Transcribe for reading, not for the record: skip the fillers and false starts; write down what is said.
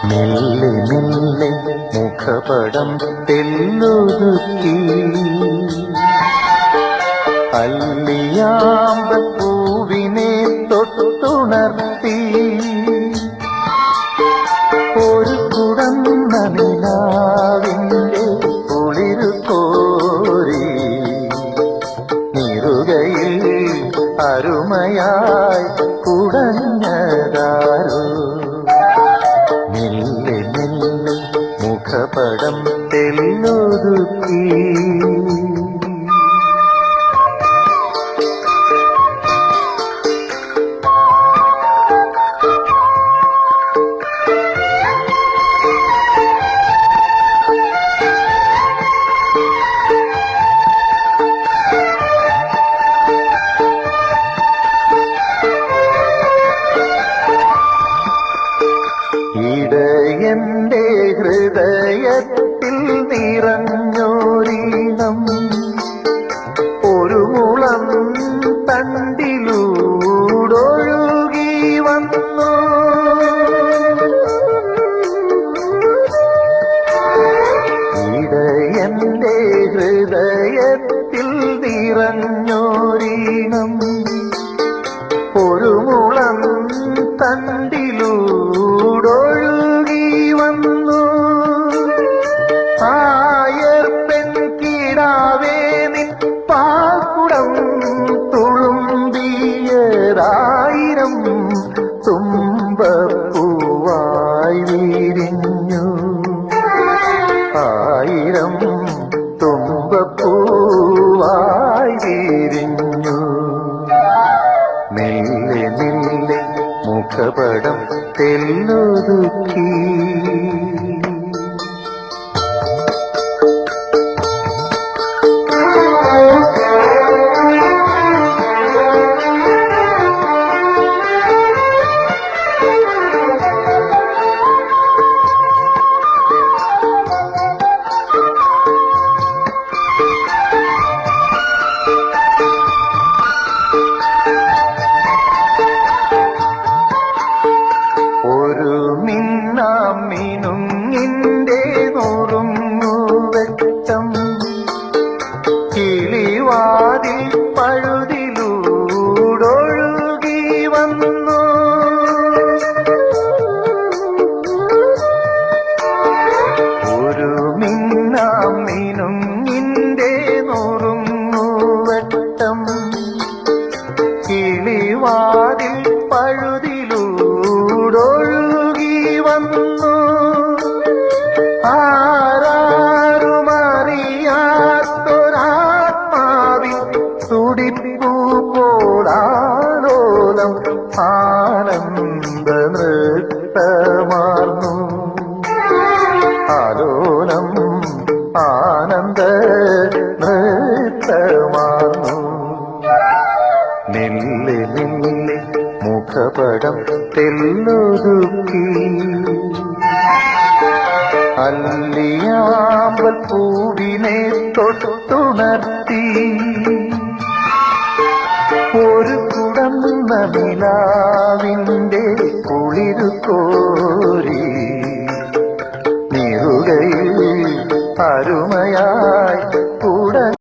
മെല്ലെ മെല്ലെ മുഖപടം തെല്ലൊതുക്കി അല്ലിയാമ്പൂവിനെ തൊട്ടുണർത്തി ഒരു കുടന്ന നിലാവിൻ്റെ കുളിരു കോരി നിറുകയിൽ അരുമയായി കുടഞ്ഞതാരോ മെല്ലെ മെല്ലെ മുഖപടം തെല്ലൊതുക്കി ഇടയന്റെ ഹൃദയത്തിൽ നിറഞ്ഞോരീണം ഒരു മുളം തണ്ടിലൂടൊഴുകി വന്നു ഇടയന്റെ ഹൃദയത്തിൽ നിറഞ്ഞോരീണം ഒരു മുളം തണ്ടിലൂടൊഴുകി വന്നു ആയർ പെൺകിടാവേ നിൻ പാൽക്കുടം തുളുമ്പിയതായിരം തുമ്പപ്പൂവായി വിരിഞ്ഞു ആയിരം തുമ്പപ്പൂവായി വിരിഞ്ഞു മെല്ലെ മെല്ലെ മുഖപടം തെല്ലൊതുക്കി മിനുങ്ങിന്റെ നുറുങ്ങുവെട്ടം കിളിവാതിൽ പഴുതിലൂടൊഴുകി വന്നു ഒരു മിനുങ്ങിന്റെ നുറുങ്ങുവെട്ടം കിളിവാതിൽ പഴുതിലൂടൊഴുകി വന്നു ആരാരുമറിയാത്തൊരാത്മാവിൽ തുടിപ്പു പോലാലോലം ആനന്ദ നൃത്തമാർന്നു ആലോലം ആനന്ദ നൃത്തമാർന്നു മെല്ലെ മെല്ലെ മുഖപടം തെല്ലൊതുക്കി അല്ലിയാമ്പൽ പൂവിനെ തൊട്ടുണർത്തി ഒരു കുടന്ന നിലാവിൻ്റെ